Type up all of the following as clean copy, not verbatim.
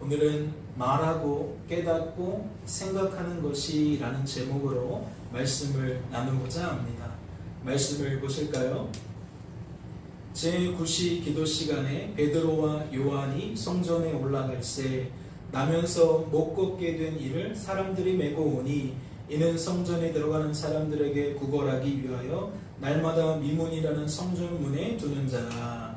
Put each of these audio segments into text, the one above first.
오늘은 말하고 깨닫고 생각하는 것이 라는 제목으로 말씀을 나누고자 합니다. 말씀을 보실까요? 제9시 기도 시간에 베드로와 요한이 성전에 올라갈 새 나면서 못 걷게 된 이를 사람들이 메고 오니 이는 성전에 들어가는 사람들에게 구걸하기 위하여 날마다 미문이라는 성전문에 두는 자라.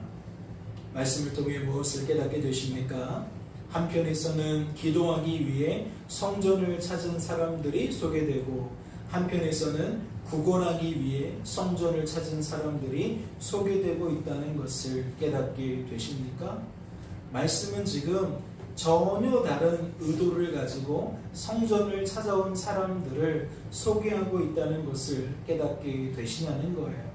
말씀을 통해 무엇을 깨닫게 되십니까? 한편에서는 기도하기 위해 성전을 찾은 사람들이 소개되고 한편에서는 구걸하기 위해 성전을 찾은 사람들이 소개되고 있다는 것을 깨닫게 되십니까? 말씀은 지금 전혀 다른 의도를 가지고 성전을 찾아온 사람들을 소개하고 있다는 것을 깨닫게 되시냐는 거예요.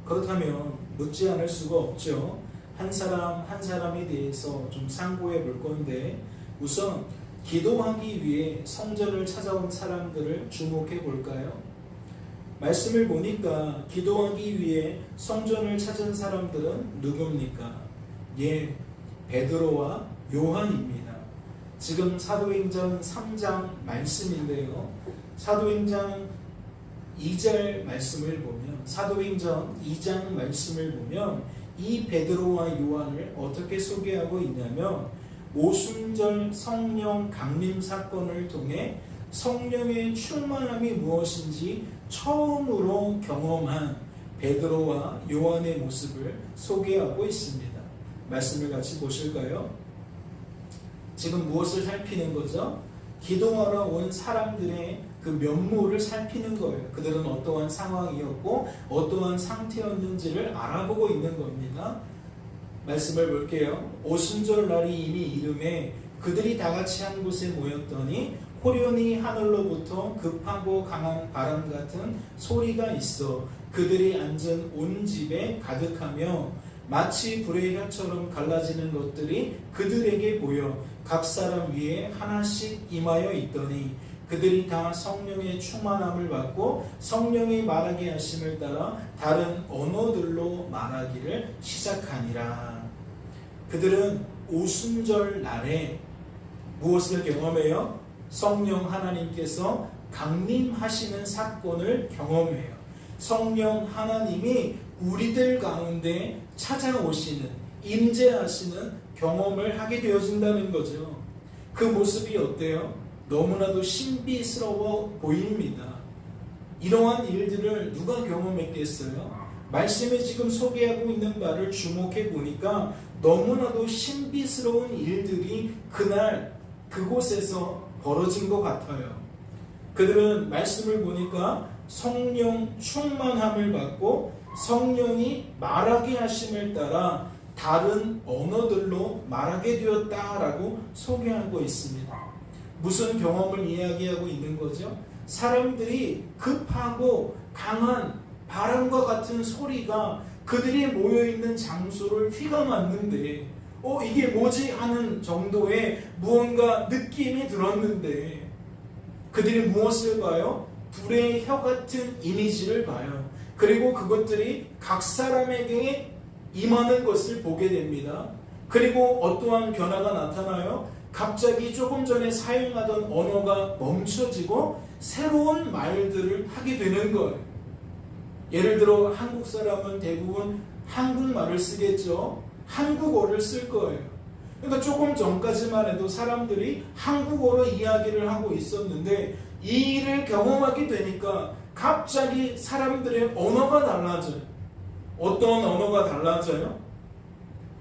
그렇다면 묻지 않을 수가 없죠. 한 사람 한 사람에 대해서 좀 상고해 볼 건데, 우선 기도하기 위해 성전을 찾아온 사람들을 주목해 볼까요? 말씀을 보니까 기도하기 위해 성전을 찾은 사람들은 누굽니까? 예, 베드로와 요한입니다. 지금 사도행전 3장 말씀인데요, 사도행전 2절 말씀을 보면, 사도행전 2장 말씀을 보면 이 베드로와 요한을 어떻게 소개하고 있냐면, 오순절 성령 강림 사건을 통해 성령의 충만함이 무엇인지 처음으로 경험한 베드로와 요한의 모습을 소개하고 있습니다. 말씀을 같이 보실까요? 지금 무엇을 살피는 거죠? 기도하러 온 사람들의 그 면모를 살피는 거예요. 그들은 어떠한 상황이었고 어떠한 상태였는지를 알아보고 있는 겁니다. 말씀을 볼게요. 오순절 날이 이미 이름에 그들이 다 같이 한 곳에 모였더니 호련히 하늘로부터 급하고 강한 바람 같은 소리가 있어 그들이 앉은 온 집에 가득하며 마치 불의 혀처럼 갈라지는 것들이 그들에게 보여 각 사람 위에 하나씩 임하여 있더니 그들이 다 성령의 충만함을 받고 성령이 말하게 하심을 따라 다른 언어들로 말하기를 시작하니라. 그들은 오순절 날에 무엇을 경험해요? 성령 하나님께서 강림하시는 사건을 경험해요. 성령 하나님이 우리들 가운데 찾아오시는, 임재하시는 경험을 하게 되어진다는 거죠. 그 모습이 어때요? 너무나도 신비스러워 보입니다. 이러한 일들을 누가 경험했겠어요? 말씀에 지금 소개하고 있는 바를 주목해 보니까 너무나도 신비스러운 일들이 그날 그곳에서 벌어진 것 같아요. 그들은 말씀을 보니까 성령 충만함을 받고 성령이 말하게 하심을 따라 다른 언어들로 말하게 되었다라고 소개하고 있습니다. 무슨 경험을 이야기하고 있는 거죠? 사람들이 급하고 강한 바람과 같은 소리가 그들이 모여있는 장소를 휘감았는데 이게 뭐지 하는 정도의 무언가 느낌이 들었는데 그들이 무엇을 봐요? 불의 혀 같은 이미지를 봐요. 그리고 그것들이 각 사람에게 임하는 것을 보게 됩니다. 그리고 어떠한 변화가 나타나요? 갑자기 조금 전에 사용하던 언어가 멈춰지고 새로운 말들을 하게 되는 거예요. 예를 들어 한국 사람은 대부분 한국말을 쓰겠죠. 한국어를 쓸 거예요. 그러니까 조금 전까지만 해도 사람들이 한국어로 이야기를 하고 있었는데 이 일을 경험하게 되니까 갑자기 사람들의 언어가 달라져요. 어떤 언어가 달라져요?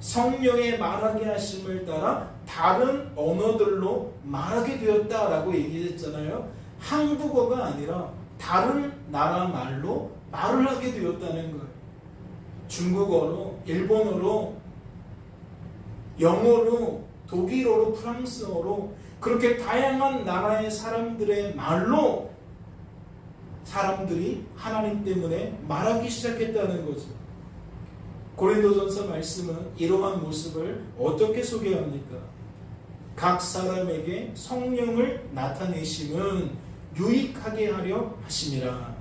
성령의 말하게 하심을 따라 다른 언어들로 말하게 되었다라고 얘기했잖아요. 한국어가 아니라 다른 나라 말로 말을 하게 되었다는 거예요. 중국어로, 일본어로, 영어로, 독일어로, 프랑스어로 그렇게 다양한 나라의 사람들의 말로 사람들이 하나님 때문에 말하기 시작했다는 거죠. 고린도전서 말씀은 이러한 모습을 어떻게 소개합니까? 각 사람에게 성령을 나타내심은 유익하게 하려 하심이라.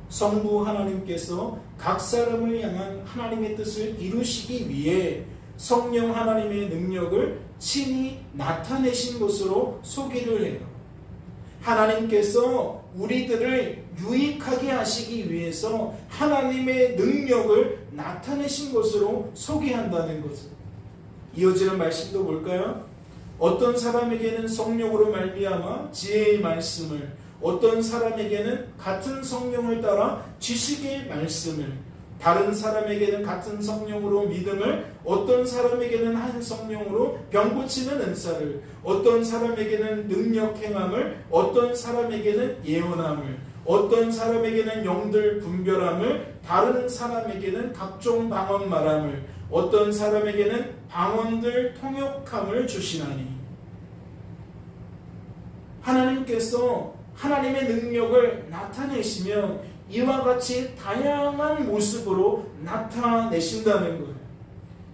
성부 하나님께서 각 사람을 향한 하나님의 뜻을 이루시기 위해 성령 하나님의 능력을 친히 나타내신 것으로 소개를 해요. 하나님께서 우리들을 유익하게 하시기 위해서 하나님의 능력을 나타내신 것으로 소개한다는 거죠. 이어지는 말씀도 볼까요? 어떤 사람에게는 성령으로 말미암아 지혜의 말씀을, 어떤 사람에게는 같은 성령을 따라 지식의 말씀을, 다른 사람에게는 같은 성령으로 믿음을, 어떤 사람에게는 한 성령으로 병 고치는 은사를, 어떤 사람에게는 능력 행함을, 어떤 사람에게는 예언함을, 어떤 사람에게는 영들 분별함을, 다른 사람에게는 각종 방언 말함을, 어떤 사람에게는 방언들 통역함을 주시나니. 하나님께서 하나님의 능력을 나타내시면 이와 같이 다양한 모습으로 나타내신다는 거예요.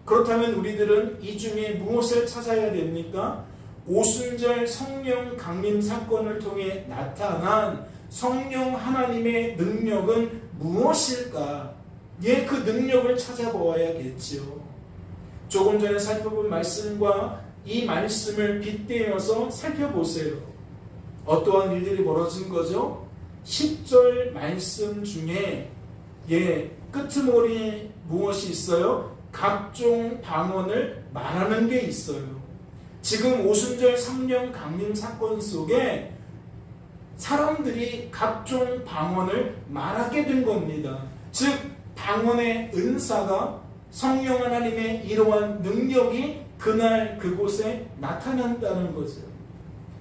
그렇다면 우리들은 이 중에 무엇을 찾아야 됩니까? 오순절 성령 강림 사건을 통해 나타난 성령 하나님의 능력은 무엇일까? 그 능력을 찾아보아야겠죠. 조금 전에 살펴본 말씀과 이 말씀을 빗대어서 살펴보세요. 어떠한 일들이 벌어진 거죠? 10절 말씀 중에 끄트머리에 무엇이 있어요? 각종 방언을 말하는 게 있어요. 지금 오순절 성령 강림 사건 속에 사람들이 각종 방언을 말하게 된 겁니다. 즉 방언의 은사가 성령 하나님의 이러한 능력이 그날 그곳에 나타난다는 거죠.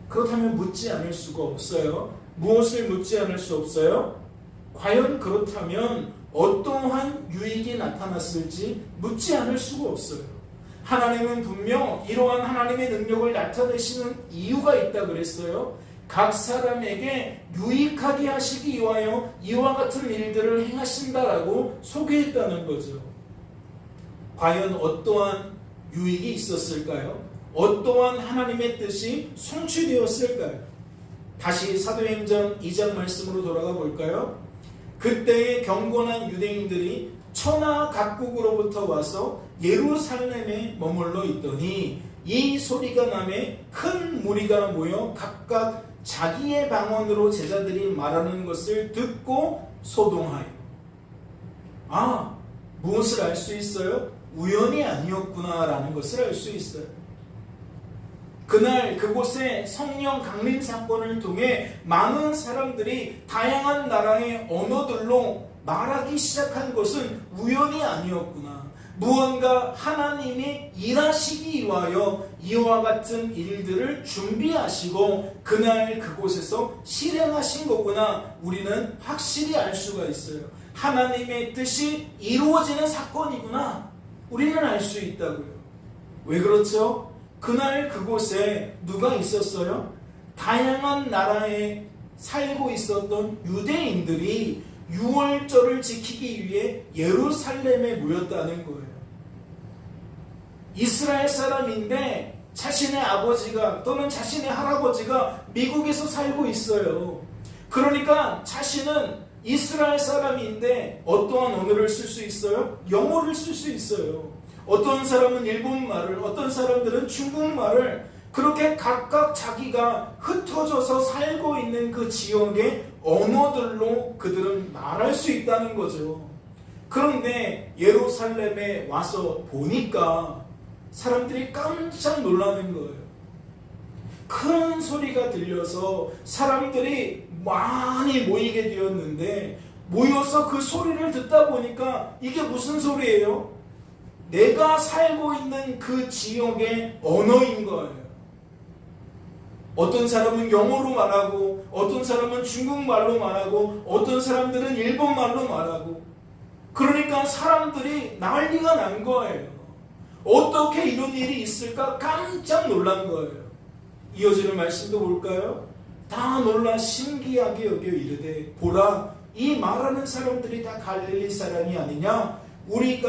그렇다면 묻지 않을 수가 없어요. 무엇을 묻지 않을 수 없어요? 과연 그렇다면 어떠한 유익이 나타났을지 묻지 않을 수가 없어요. 하나님은 분명 이러한 하나님의 능력을 나타내시는 이유가 있다 그랬어요. 각 사람에게 유익하게 하시기 위하여 이와 같은 일들을 행하신다라고 소개했다는 거죠. 과연 어떠한 유익이 있었을까요? 어떠한 하나님의 뜻이 성취되었을까요? 다시 사도행전 2장 말씀으로 돌아가 볼까요? 그때의 경건한 유대인들이 천하 각국으로부터 와서 예루살렘에 머물러 있더니 이 소리가 나매 큰 무리가 모여 각각 자기의 방언으로 제자들이 말하는 것을 듣고 소동하여. 무엇을 알 수 있어요? 우연이 아니었구나라는 것을 알 수 있어요. 그날 그곳에 성령 강림 사건을 통해 많은 사람들이 다양한 나라의 언어들로 말하기 시작한 것은 우연이 아니었구나. 무언가 하나님이 일하시기 위하여 이와 같은 일들을 준비하시고 그날 그곳에서 실행하신 거구나. 우리는 확실히 알 수가 있어요. 하나님의 뜻이 이루어지는 사건이구나. 우리는 알 수 있다고요. 왜 그렇죠? 그날 그곳에 누가 있었어요? 다양한 나라에 살고 있었던 유대인들이 유월절을 지키기 위해 예루살렘에 모였다는 거예요. 이스라엘 사람인데 자신의 아버지가 또는 자신의 할아버지가 미국에서 살고 있어요. 그러니까 자신은 이스라엘 사람인데 어떠한 언어를 쓸 수 있어요? 영어를 쓸 수 있어요. 어떤 사람은 일본말을, 어떤 사람들은 중국말을, 그렇게 각각 자기가 흩어져서 살고 있는 그 지역의 언어들로 그들은 말할 수 있다는 거죠. 그런데 예루살렘에 와서 보니까 사람들이 깜짝 놀라는 거예요. 큰 소리가 들려서 사람들이 많이 모이게 되었는데, 모여서 그 소리를 듣다 보니까 이게 무슨 소리예요? 내가 살고 있는 그 지역의 언어인 거예요. 어떤 사람은 영어로 말하고, 어떤 사람은 중국말로 말하고, 어떤 사람들은 일본말로 말하고. 그러니까 사람들이 난리가 난 거예요. 어떻게 이런 일이 있을까 깜짝 놀란 거예요. 이어지는 말씀도 볼까요? 다 놀라 신기하게 여겨 이르되, 보라, 이 말하는 사람들이 다 갈릴리 사람이 아니냐? 우리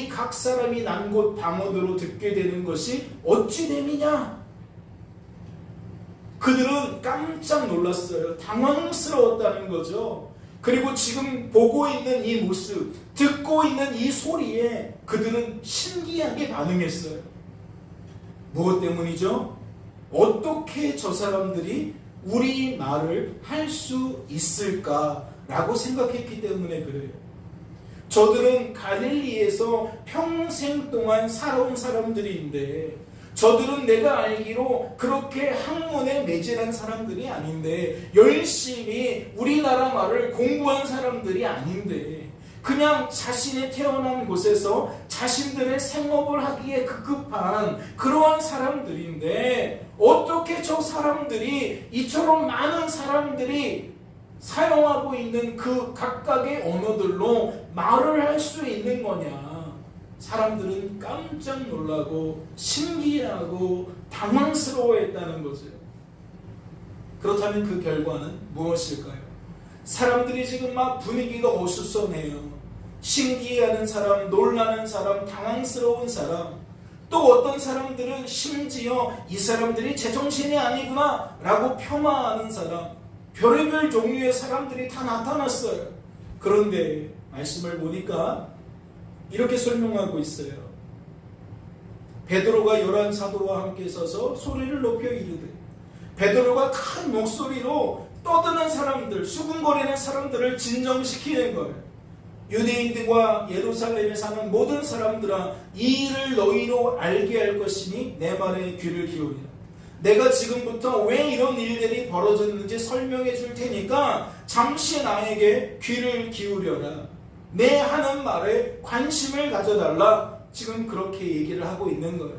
각 사람이 난 곳 방언으로 듣게 되는 것이 어찌 됨이냐? 그들은 깜짝 놀랐어요. 당황스러웠다는 거죠. 그리고 지금 보고 있는 이 모습, 듣고 있는 이 소리에 그들은 신기하게 반응했어요. 무엇 때문이죠? 어떻게 저 사람들이 우리 말을 할 수 있을까라고 생각했기 때문에 그래요. 저들은 갈릴리에서 평생 동안 살아온 사람들인데, 저들은 내가 알기로 그렇게 학문에 매진한 사람들이 아닌데, 열심히 우리나라 말을 공부한 사람들이 아닌데, 그냥 자신이 태어난 곳에서 자신들의 생업을 하기에 급급한 그러한 사람들인데, 어떻게 저 사람들이, 이처럼 많은 사람들이 사용하고 있는 그 각각의 언어들로 말을 할 수 있는 거냐. 사람들은 깜짝 놀라고 신기하고 당황스러워했다는 거죠. 그렇다면 그 결과는 무엇일까요? 사람들이 지금 막 분위기가 어수선해요. 신기해하는 사람, 놀라는 사람, 당황스러운 사람, 또 어떤 사람들은 심지어 이 사람들이 제정신이 아니구나 라고 폄하하는 사람, 별의별 종류의 사람들이 다 나타났어요. 그런데 말씀을 보니까 이렇게 설명하고 있어요. 베드로가 11 사도와 함께 서서 소리를 높여 이르되, 베드로가 큰 목소리로 떠드는 사람들, 수군거리는 사람들을 진정시키는 거예요. 유대인들과 예루살렘에 사는 모든 사람들아, 이 일을 너희로 알게 할 것이니 내 말에 귀를 기울이라. 내가 지금부터 왜 이런 일들이 벌어졌는지 설명해 줄 테니까 잠시 나에게 귀를 기울여라. 내 하는 말에 관심을 가져달라. 지금 그렇게 얘기를 하고 있는 거예요.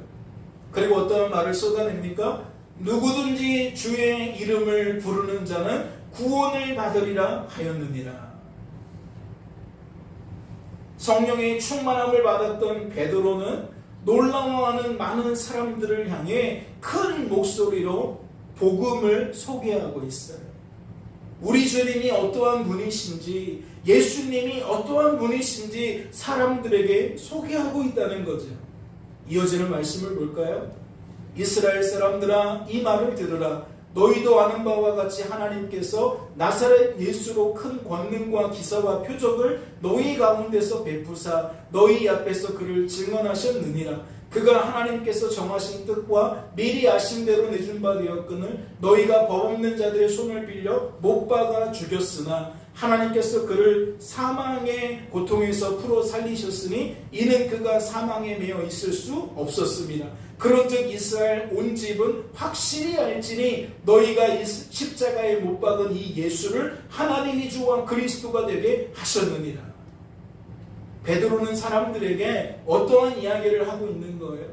그리고 어떤 말을 쏟아냅니까? 누구든지 주의 이름을 부르는 자는 구원을 받으리라 하였느니라. 성령의 충만함을 받았던 베드로는 놀라워하는 많은 사람들을 향해 큰 목소리로 복음을 소개하고 있어요. 우리 주님이 어떠한 분이신지, 예수님이 어떠한 분이신지 사람들에게 소개하고 있다는 거죠. 이어지는 말씀을 볼까요? 이스라엘 사람들아, 이 말을 들으라. 너희도 아는 바와 같이 하나님께서 나사렛 예수로 큰 권능과 기사와 표적을 너희 가운데서 베푸사 너희 앞에서 그를 증언하셨느니라. 그가 하나님께서 정하신 뜻과 미리 아신 대로 내준 바 되었거늘 너희가 법 없는 자들의 손을 빌려 못 박아 죽였으나 하나님께서 그를 사망의 고통에서 풀어 살리셨으니 이는 그가 사망에 매여 있을 수 없었습니다. 그런즉 이스라엘 온 집은 확실히 알지니 너희가 이 십자가에 못 박은 이 예수를 하나님이 주와 그리스도가 되게 하셨느니라. 베드로는 사람들에게 어떠한 이야기를 하고 있는 거예요?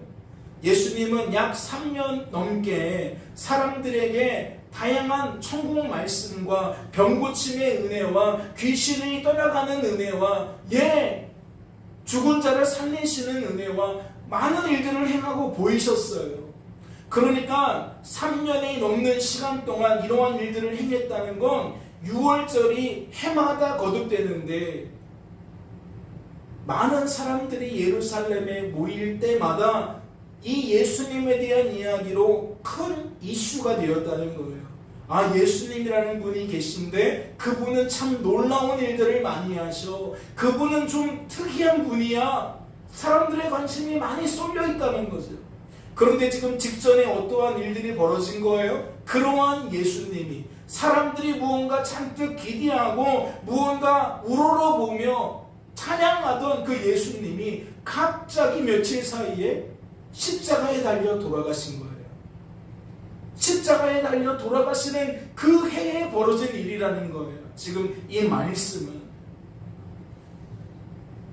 예수님은 약 3년 넘게 사람들에게 다양한 천국 말씀과 병고침의 은혜와 귀신이 떠나가는 은혜와 죽은 자를 살리시는 은혜와 많은 일들을 행하고 보이셨어요. 그러니까 3년이 넘는 시간 동안 이러한 일들을 행했다는 건 6월절이 해마다 거듭되는데 많은 사람들이 예루살렘에 모일 때마다 이 예수님에 대한 이야기로 큰 이슈가 되었다는 거예요. 아, 예수님이라는 분이 계신데 그분은 참 놀라운 일들을 많이 하셔. 그분은 좀 특이한 분이야. 사람들의 관심이 많이 쏠려 있다는 거죠. 그런데 지금 직전에 어떠한 일들이 벌어진 거예요? 그러한 예수님이 사람들이 무언가 잔뜩 기대하고 무언가 우러러보며 찬양하던 그 예수님이 갑자기 며칠 사이에 십자가에 달려 돌아가신 거예요. 십자가에 달려 돌아가시는 그 해에 벌어진 일이라는 거예요. 지금 이 말씀은.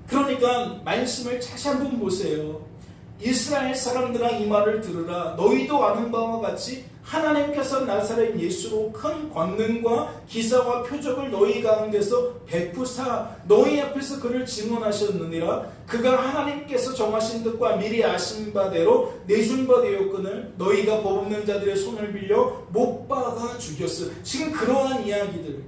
그러니까 말씀을 다시 한번 보세요. 이스라엘 사람들아, 이 말을 들으라. 너희도 아는 바와 같이 하나님께서 나사렛 예수로 큰 권능과 기사와 표적을 너희 가운데서 베푸사 너희 앞에서 그를 증언하셨느니라. 그가 하나님께서 정하신 뜻과 미리 아신 바대로 내준 바 되었거늘 너희가 법 없는 자들의 손을 빌려 못 박아 죽였어. 지금 그러한 이야기들,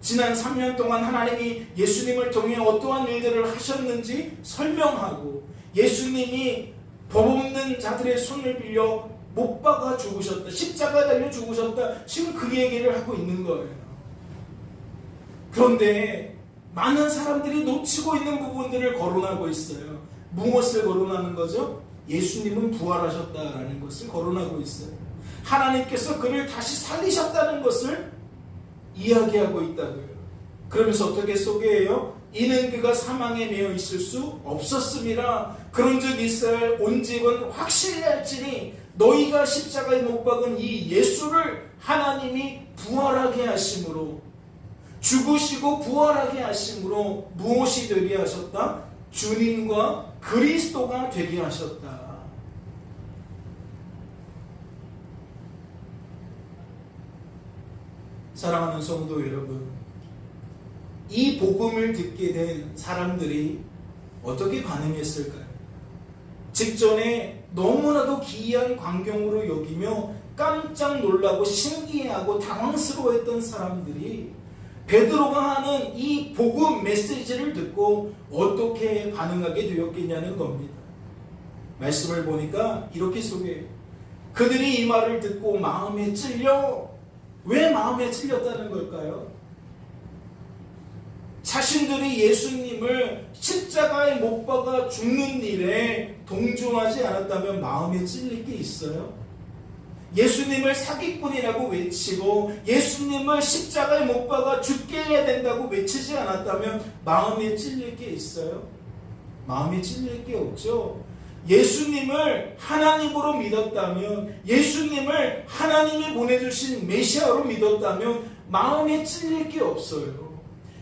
지난 3년 동안 하나님이 예수님을 통해 어떠한 일들을 하셨는지 설명하고, 예수님이 법 없는 자들의 손을 빌려 못 박아 죽으셨다, 십자가에 달려 죽으셨다, 지금 그 얘기를 하고 있는 거예요. 그런데 많은 사람들이 놓치고 있는 부분들을 거론하고 있어요. 무엇을 거론하는 거죠? 예수님은 부활하셨다라는 것을 거론하고 있어요. 하나님께서 그를 다시 살리셨다는 것을 이야기하고 있다고요. 그러면서 어떻게 소개해요? 이는 그가 사망에 매여 있을 수 없었음이라. 그런즉 이스라엘 온 집은 확실히 알지니 너희가 십자가에 못 박은 이 예수를 하나님이 부활하게 하심으로, 죽으시고 부활하게 하심으로 무엇이 되게 하셨다? 주님과 그리스도가 되게 하셨다. 사랑하는 성도 여러분, 이 복음을 듣게 된 사람들이 어떻게 반응했을까요? 직전에 너무나도 기이한 광경으로 여기며 깜짝 놀라고 신기해하고 당황스러워했던 사람들이 베드로가 하는 이 복음 메시지를 듣고 어떻게 반응하게 되었겠냐는 겁니다. 말씀을 보니까 이렇게 소개해요. 그들이 이 말을 듣고 마음에 찔려. 왜 마음에 찔렸다는 걸까요? 자신들이 예수님을 십자가에 못 박아 죽는 일에 동조하지 않았다면 마음에 찔릴 게 있어요? 예수님을 사기꾼이라고 외치고 예수님을 십자가에 못 박아 죽게 해야 된다고 외치지 않았다면 마음에 찔릴 게 있어요? 마음에 찔릴 게 없죠. 예수님을 하나님으로 믿었다면, 예수님을 하나님이 보내주신 메시아로 믿었다면 마음에 찔릴 게 없어요.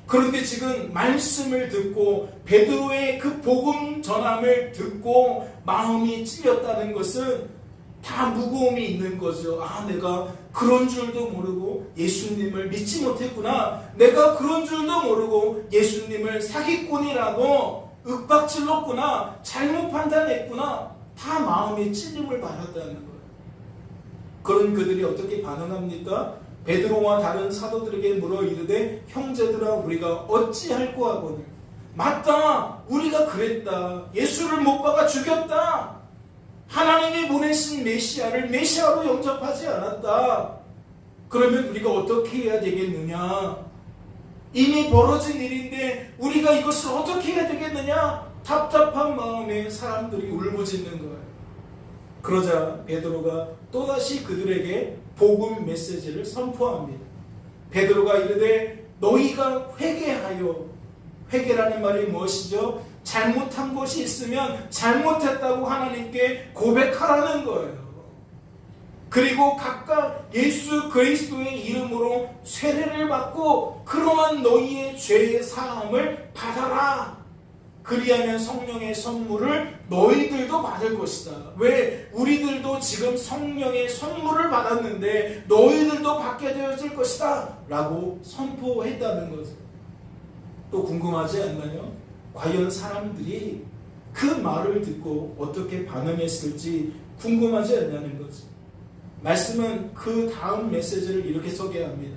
그런데 지금 말씀을 듣고 베드로의 그 복음 전함을 듣고 마음이 찔렸다는 것은 다 무거움이 있는 거죠. 아, 내가 그런 줄도 모르고 예수님을 믿지 못했구나. 내가 그런 줄도 모르고 예수님을 사기꾼이라고 윽박질렀구나. 잘못 판단했구나. 다 마음의 찔림을 받았다는 거예요. 그런 그들이 어떻게 반응합니까? 베드로와 다른 사도들에게 물어 이르되 형제들아 우리가 어찌할꼬 하거늘. 맞다. 우리가 그랬다. 예수를 못 박아 죽였다. 하나님이 보내신 메시아를 메시아로 영접하지 않았다. 그러면 우리가 어떻게 해야 되겠느냐? 이미 벌어진 일인데 우리가 이것을 어떻게 해야 되겠느냐? 답답한 마음에 사람들이 울부짖는 거예요. 그러자 베드로가 또다시 그들에게 복음 메시지를 선포합니다. 베드로가 이르되 너희가 회개하여. 회개라는 말이 무엇이죠? 잘못한 것이 있으면 잘못했다고 하나님께 고백하라는 거예요. 그리고 각각 예수 그리스도의 이름으로 세례를 받고 그러한 너희의 죄의 사함을 받아라. 그리하면 성령의 선물을 너희들도 받을 것이다. 왜? 우리들도 지금 성령의 선물을 받았는데 너희들도 받게 되어질 것이다 라고 선포했다는 거죠. 또 궁금하지 않나요? 과연 사람들이 그 말을 듣고 어떻게 반응했을지 궁금하지 않냐는 거죠. 말씀은 그 다음 메시지를 이렇게 소개합니다.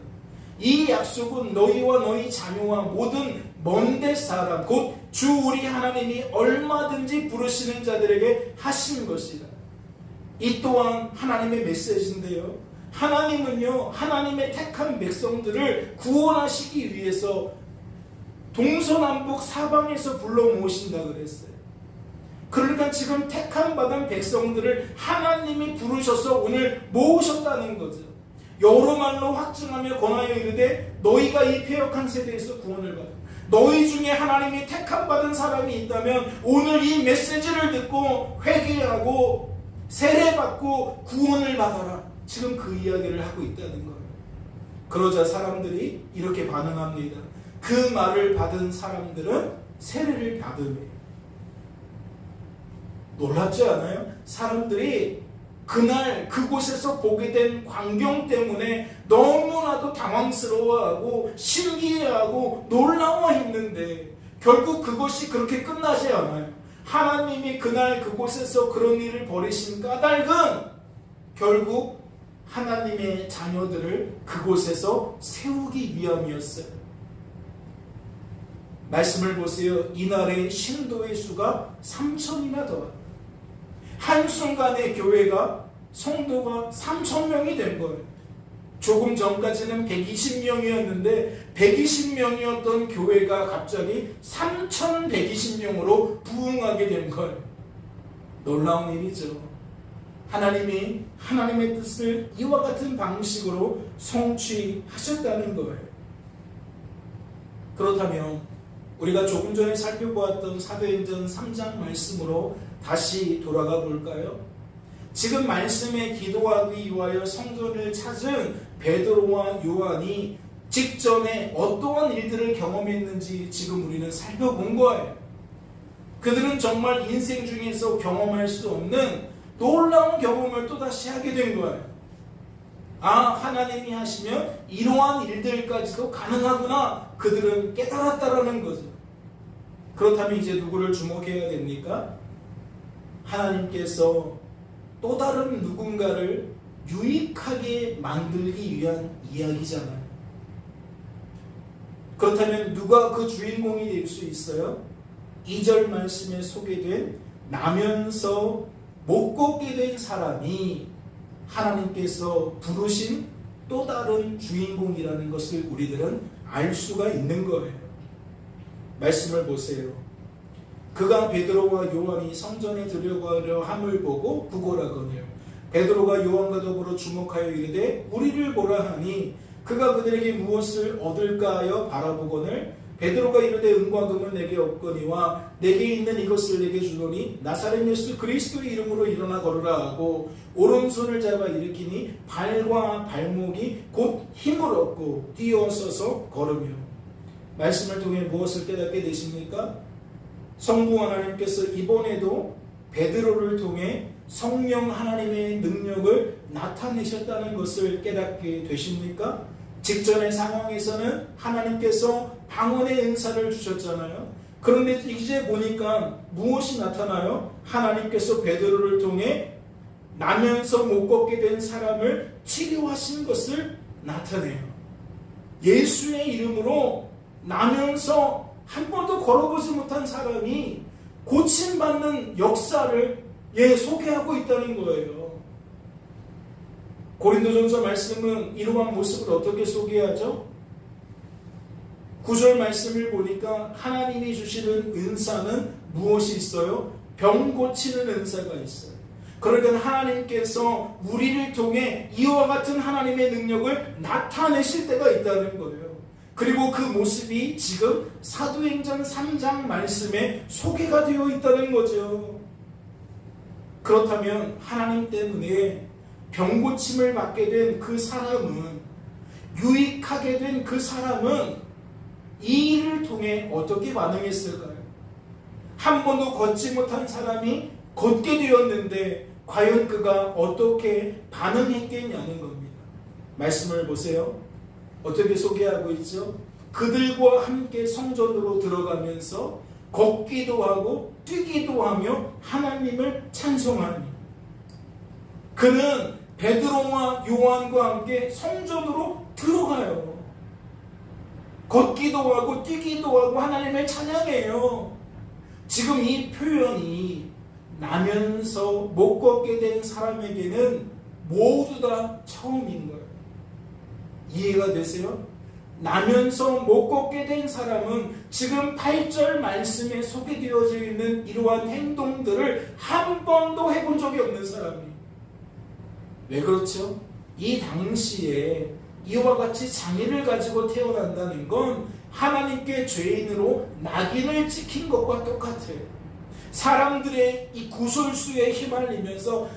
이 약속은 너희와 너희 자녀와 모든 먼데 사람 곧 주 우리 하나님이 얼마든지 부르시는 자들에게 하신 것이다. 이 또한 하나님의 메시지인데요. 하나님은요, 하나님의 택한 백성들을 구원하시기 위해서 동서남북 사방에서 불러 모으신다 그랬어요. 그러니까 지금 택함 받은 백성들을 하나님이 부르셔서 오늘 모으셨다는 거죠. 여러 말로 확증하며 권하여 이르되 너희가 이 패역한 세대에서 구원을 받아. 너희 중에 하나님이 택함 받은 사람이 있다면 오늘 이 메시지를 듣고 회개하고 세례받고 구원을 받아라. 지금 그 이야기를 하고 있다는 거예요. 그러자 사람들이 이렇게 반응합니다. 그 말을 받은 사람들은 세례를 받으며. 놀랍지 않아요? 사람들이 그날 그곳에서 보게 된 광경 때문에 너무나도 당황스러워하고 신기해하고 놀라워했는데 결국 그것이 그렇게 끝나지 않아요. 하나님이 그날 그곳에서 그런 일을 벌이신 까닭은 결국 하나님의 자녀들을 그곳에서 세우기 위함이었어요. 말씀을 보세요. 이날의 신도의 수가 3,000이나 더합니다. 한순간에 교회가 성도가 3,000명이 된 거예요. 조금 전까지는 120명이었는데 120명이었던 교회가 갑자기 3,120명으로 부흥하게 된 거예요. 놀라운 일이죠. 하나님이 하나님의 뜻을 이와 같은 방식으로 성취하셨다는 거예요. 그렇다면 우리가 조금 전에 살펴보았던 사도행전 3장 말씀으로 다시 돌아가 볼까요? 지금 말씀에 기도하기 위하여 성전을 찾은 베드로와 요한이 직전에 어떠한 일들을 경험했는지 지금 우리는 살펴본 거예요. 그들은 정말 인생 중에서 경험할 수 없는 놀라운 경험을 또다시 하게 된 거예요. 아, 하나님이 하시면 이러한 일들까지도 가능하구나. 그들은 깨달았다라는 거죠. 그렇다면 이제 누구를 주목해야 됩니까? 하나님께서 또 다른 누군가를 유익하게 만들기 위한 이야기잖아요. 그렇다면 누가 그 주인공이 될 수 있어요? 2절 말씀에 소개된 나면서 못 걷게 된 사람이 하나님께서 부르신 또 다른 주인공이라는 것을 우리들은 알 수가 있는 거예요. 말씀을 보세요. 그가 베드로와 요한이 성전에 들어가려 함을 보고 구걸하거늘 베드로가 요한과 더불어 주목하여 이르되 우리를 보라 하니 그가 그들에게 무엇을 얻을까 하여 바라보거늘 베드로가 이르되 은과 금은 내게 없거니와 내게 있는 이것을 내게 주노니 나사렛 예수 그리스도의 이름으로 일어나 걸으라 하고 오른손을 잡아 일으키니 발과 발목이 곧 힘을 얻고 뛰어서서 걸으며. 말씀을 통해 무엇을 깨닫게 되십니까? 성부 하나님께서 이번에도 베드로를 통해 성령 하나님의 능력을 나타내셨다는 것을 깨닫게 되십니까? 직전의 상황에서는 하나님께서 방언의 은사를 주셨잖아요. 그런데 이제 보니까 무엇이 나타나요? 하나님께서 베드로를 통해 나면서 못 걷게 된 사람을 치료하신 것을 나타내요. 예수의 이름으로 나면서 한 번도 걸어보지 못한 사람이 고침받는 역사를 소개하고 있다는 거예요. 고린도전서 말씀은 이러한 모습을 어떻게 소개하죠? 9절 말씀을 보니까 하나님이 주시는 은사는 무엇이 있어요? 병 고치는 은사가 있어요. 그러니까 하나님께서 우리를 통해 이와 같은 하나님의 능력을 나타내실 때가 있다는 거예요. 그리고 그 모습이 지금 사도행전 3장 말씀에 소개가 되어 있다는 거죠. 그렇다면 하나님 때문에 병고침을 받게 된 그 사람은, 유익하게 된 그 사람은 이 일을 통해 어떻게 반응했을까요? 한 번도 걷지 못한 사람이 걷게 되었는데 과연 그가 어떻게 반응했겠냐는 겁니다. 말씀을 보세요. 어떻게 소개하고 있죠? 그들과 함께 성전으로 들어가면서 걷기도 하고 뛰기도 하며 하나님을 찬송하니. 그는 베드로와 요한과 함께 성전으로 들어가요. 걷기도 하고 뛰기도 하고 하나님을 찬양해요. 지금 이 표현이 나면서 못 걷게 된 사람에게는 모두 다 처음인 거예요. 이해가 되세요? 나면서 못 걷게 된 사람은 지금 8절 말씀에 소개되어져 있는 이러한 행동들을 한 번도 해본 적이 없는 사람이에요. 왜 그렇죠? 이 당시에 이와 같이 장애를 가지고 태어난다는 건 하나님께 죄인으로 낙인을 찍힌 것과 똑같아요. 사람들의 이 구설수에 휘말리면서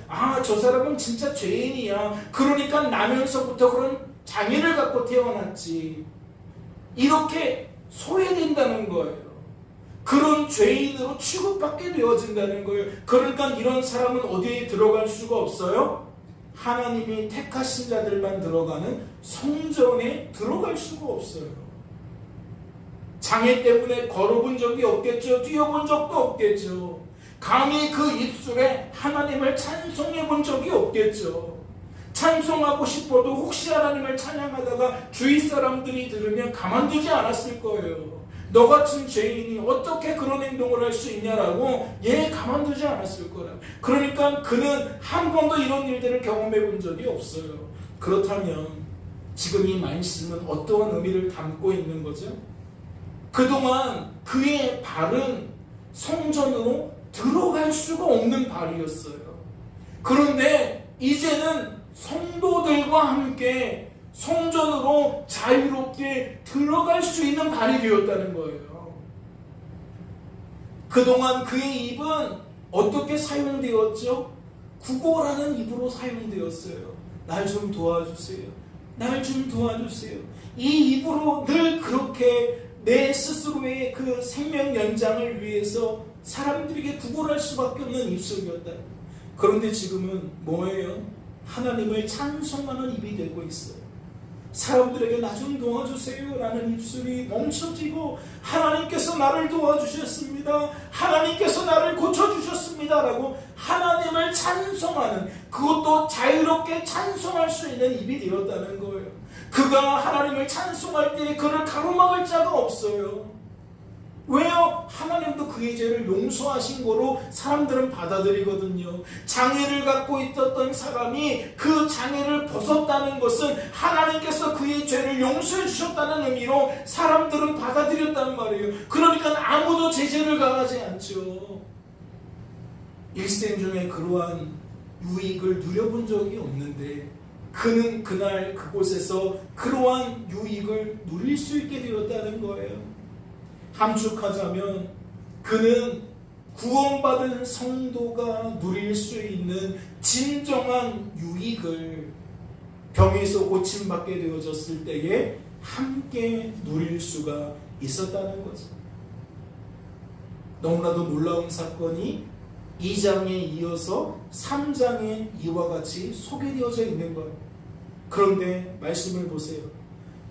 저 사람은 진짜 죄인이야. 그러니까 나면서부터 그런 장애를 갖고 태어났지. 이렇게 소외된다는 거예요. 그런 죄인으로 취급받게 되어진다는 거예요. 그러니까 이런 사람은 어디에 들어갈 수가 없어요? 하나님이 택하신 자들만 들어가는 성전에 들어갈 수가 없어요. 장애 때문에 걸어본 적이 없겠죠. 뛰어본 적도 없겠죠. 감히 그 입술에 하나님을 찬송해 본 적이 없겠죠. 찬송하고 싶어도 혹시 하나님을 찬양하다가 주위 사람들이 들으면 가만두지 않았을 거예요. 너 같은 죄인이 어떻게 그런 행동을 할 수 있냐라고 가만두지 않았을 거라. 그러니까 그는 한 번도 이런 일들을 경험해 본 적이 없어요. 그렇다면 지금 이 말씀은 어떠한 의미를 담고 있는 거죠? 그동안 그의 발은 성전으로 들어갈 수가 없는 발이었어요. 그런데 이제는 성도들과 함께 성전으로 자유롭게 들어갈 수 있는 발이 되었다는 거예요. 그동안 그의 입은 어떻게 사용되었죠? 구걸하는 입으로 사용되었어요. 날 좀 도와주세요. 날 좀 도와주세요. 이 입으로 늘 그렇게 내 스스로의 그 생명 연장을 위해서 사람들에게 구걸할 수밖에 없는 입술이었다. 그런데 지금은 뭐예요? 하나님을 찬송하는 입이 되고 있어요. 사람들에게 나 좀 도와주세요 라는 입술이 멈춰지고, 하나님께서 나를 도와주셨습니다, 하나님께서 나를 고쳐주셨습니다 라고 하나님을 찬송하는, 그것도 자유롭게 찬송할 수 있는 입이 되었다는 거예요. 그가 하나님을 찬송할 때 그를 가로막을 자가 없어요. 왜요? 하나님도 그의 죄를 용서하신 거로 사람들은 받아들이거든요. 장애를 갖고 있었던 사람이 그 장애를 벗었다는 것은 하나님께서 그의 죄를 용서해 주셨다는 의미로 사람들은 받아들였단 말이에요. 그러니까 아무도 제재를 가하지 않죠. 일생 중에 그러한 유익을 누려본 적이 없는데 그는 그날 그곳에서 그러한 유익을 누릴 수 있게 되었다는 거예요. 함축하자면 그는 구원받은 성도가 누릴 수 있는 진정한 유익을 병에서 고침받게 되어졌을 때에 함께 누릴 수가 있었다는 거죠. 너무나도 놀라운 사건이 2장에 이어서 3장에 이와 같이 소개되어져 있는 거예요. 그런데 말씀을 보세요.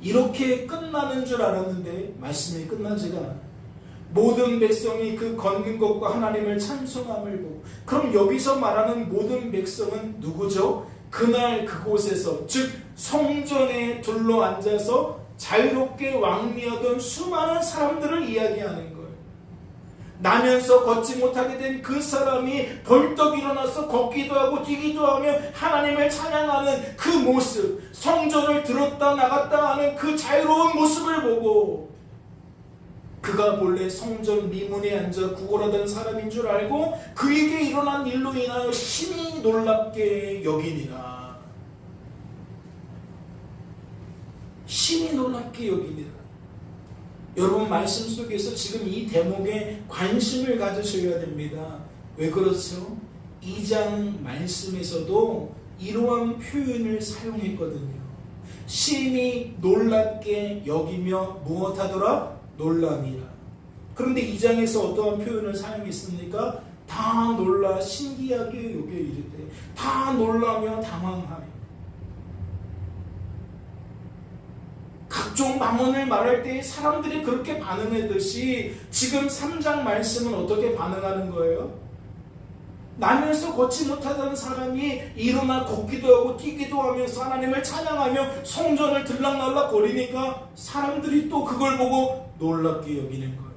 이렇게 끝나는 줄 알았는데 말씀이 끝나지가 않아요. 모든 백성이 그 걷는 것과 하나님을 찬송함을 보고, 그럼 여기서 말하는 모든 백성은 누구죠? 그날 그곳에서, 즉 성전에 둘러앉아서 자유롭게 왕래하던 수많은 사람들을 이야기하는 거예요. 나면서 걷지 못하게 된 그 사람이 벌떡 일어나서 걷기도 하고 뛰기도 하며 하나님을 찬양하는 그 모습, 성전을 들었다 나갔다 하는 그 자유로운 모습을 보고, 그가 본래 성전 미문에 앉아 구걸하던 사람인 줄 알고 그에게 일어난 일로 인하여 심히 놀랍게 여기니라. 심히 놀랍게 여기니라. 여러분, 말씀 속에서 지금 이 대목에 관심을 가지셔야 됩니다. 왜 그렇죠? 2장 말씀에서도 이러한 표현을 사용했거든요. 심히 놀랍게 여기며 무엇하더라? 놀라니라. 그런데 2장에서 어떠한 표현을 사용했습니까? 다 놀라 신기하게 여겨 이르되, 다 놀라며 당황하며. 각종 망언을 말할 때 사람들이 그렇게 반응했듯이 지금 3장 말씀은 어떻게 반응하는 거예요? 나면서 걷지 못하던 사람이 일어나 걷기도 하고 뛰기도 하면서 하나님을 찬양하며 성전을 들락날락 거리니까 사람들이 또 그걸 보고 놀랍게 여기는 거예요.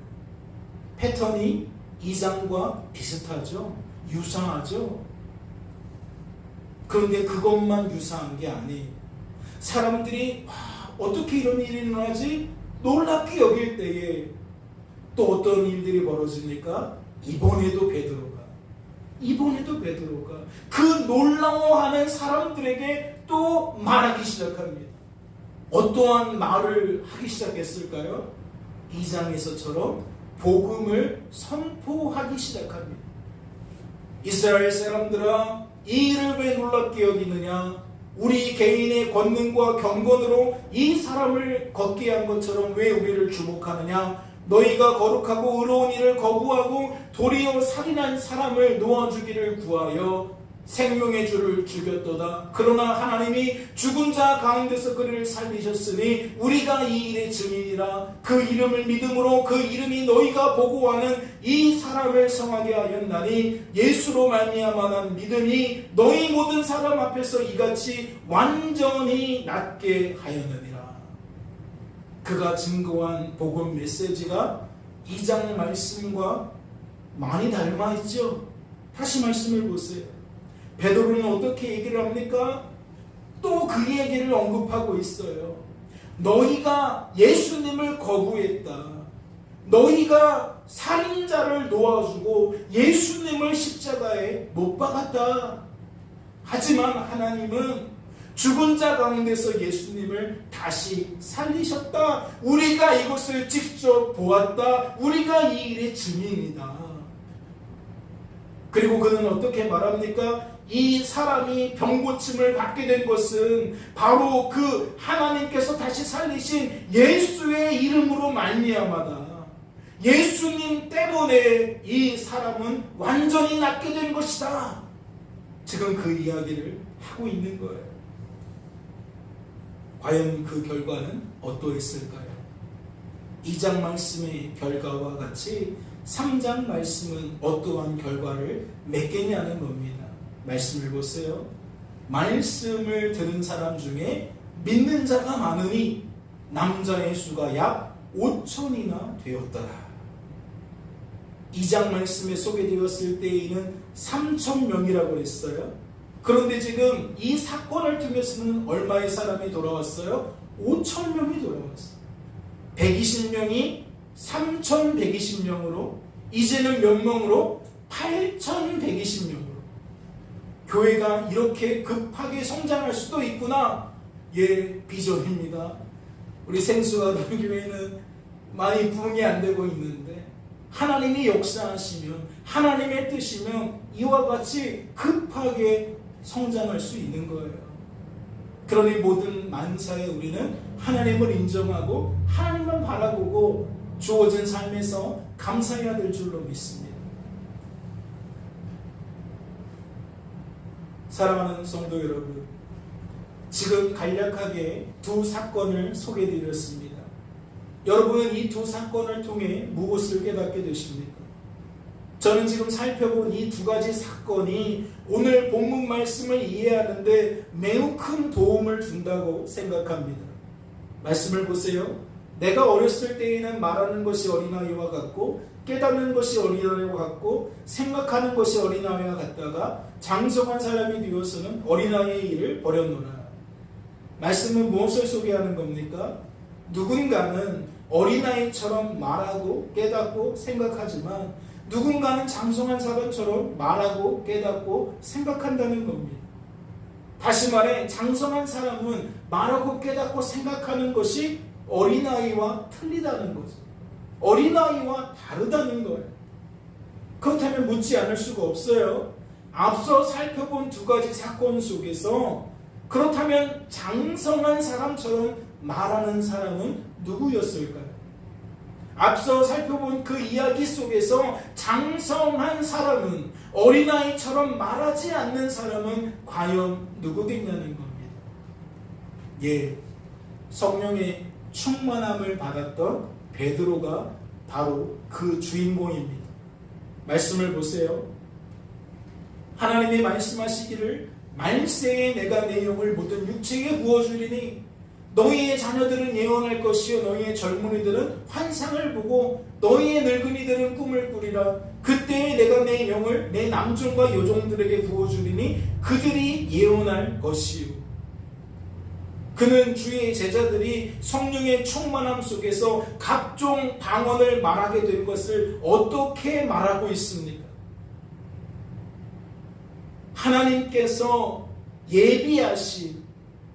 패턴이 2장과 비슷하죠? 유사하죠? 그런데 그것만 유사한 게 아니에요. 사람들이 어떻게 이런 일이 일어나지? 놀랍게 여길 때에 또 어떤 일들이 벌어집니까? 이번에도 베드로가 그 놀라워하는 사람들에게 또 말하기 시작합니다. 어떠한 말을 하기 시작했을까요? 2장에서처럼 복음을 선포하기 시작합니다. 이스라엘 사람들아, 이 일을 왜 놀랍게 여기느냐? 우리 개인의 권능과 경건으로 이 사람을 걷게 한 것처럼 왜 우리를 주목하느냐? 너희가 거룩하고 의로운 일을 거부하고 도리어 살인한 사람을 놓아주기를 구하여 생명의 주를 죽였도다. 그러나 하나님이 죽은 자 가운데서 그를 살리셨으니 우리가 이 일의 증인이라. 그 이름을 믿음으로 그 이름이 너희가 보고하는 이 사람을 성하게 하였나니 예수로 말미암아 난 믿음이 너희 모든 사람 앞에서 이같이 완전히 낫게 하였느니라. 그가 증거한 복음 메시지가 2장 말씀과 많이 닮아있죠. 다시 말씀을 보세요. 베드로는 어떻게 얘기를 합니까? 또 그 얘기를 언급하고 있어요. 너희가 예수님을 거부했다. 너희가 살인자를 놓아주고 예수님을 십자가에 못 박았다. 하지만 하나님은 죽은 자 가운데서 예수님을 다시 살리셨다. 우리가 이것을 직접 보았다. 우리가 이 일의 증인이다. 그리고 그는 어떻게 말합니까? 이 사람이 병고침을 받게 된 것은 바로 그 하나님께서 다시 살리신 예수의 이름으로 말미암아다. 예수님 때문에 이 사람은 완전히 낫게 된 것이다. 지금 그 이야기를 하고 있는 거예요. 과연 그 결과는 어떠했을까요? 2장 말씀의 결과와 같이 3장 말씀은 어떠한 결과를 맺겠냐는 겁니다. 말씀을 보세요. 말씀을 들은 사람 중에 믿는 자가 많으니 남자의 수가 약 5천이나 되었더라. 2장 말씀에 소개되었을 때에는 3천 명이라고 했어요. 그런데 지금 이 사건을 통해서는 얼마의 사람이 돌아왔어요? 5천 명이 돌아왔어요. 120명이 3,120명으로 이제는 몇 명으로? 8,120명으로. 교회가 이렇게 급하게 성장할 수도 있구나. 예, 비전입니다. 우리 생수아동교회는 많이 부흥이 안 되고 있는데 하나님이 역사하시면, 하나님의 뜻이면 이와 같이 급하게 성장할 수 있는 거예요. 그러니 모든 만사에 우리는 하나님을 인정하고 하나님만 바라보고 주어진 삶에서 감사해야 될 줄로 믿습니다. 사랑하는 성도 여러분, 지금 간략하게 두 사건을 소개해드렸습니다. 여러분은 이 두 사건을 통해 무엇을 깨닫게 되십니까? 저는 지금 살펴본 이 두 가지 사건이 오늘 본문 말씀을 이해하는데 매우 큰 도움을 준다고 생각합니다. 말씀을 보세요. 내가 어렸을 때에는 말하는 것이 어린아이와 같고 깨닫는 것이 어린아이와 같고 생각하는 것이 어린아이와 같다가 장성한 사람이 되어서는 어린아이의 일을 버렸노라. 말씀은 무엇을 소개하는 겁니까? 누군가는 어린아이처럼 말하고 깨닫고 생각하지만 누군가는 장성한 사람처럼 말하고 깨닫고 생각한다는 겁니다. 다시 말해 장성한 사람은 말하고 깨닫고 생각하는 것이 어린아이와 틀리다는 거죠. 어린아이와 다르다는 거예요. 그렇다면 묻지 않을 수가 없어요. 앞서 살펴본 두 가지 사건 속에서 그렇다면 장성한 사람처럼 말하는 사람은 누구였을까요? 앞서 살펴본 그 이야기 속에서 장성한 사람은, 어린아이처럼 말하지 않는 사람은 과연 누구겠냐는 겁니다. 예, 성령의 충만함을 받았던 베드로가 바로 그 주인공입니다. 말씀을 보세요. 하나님이 말씀하시기를 말세에 내가 내 영을 모든 육체에 부어주리니 너희의 자녀들은 예언할 것이요 너희의 젊은이들은 환상을 보고 너희의 늙은이들은 꿈을 꾸리라. 그때에 내가 내 영을 내 남종과 여종들에게 부어주리니 그들이 예언할 것이요. 그는 주의 제자들이 성령의 충만함 속에서 각종 방언을 말하게 된 것을 어떻게 말하고 있습니까? 하나님께서 예비하신,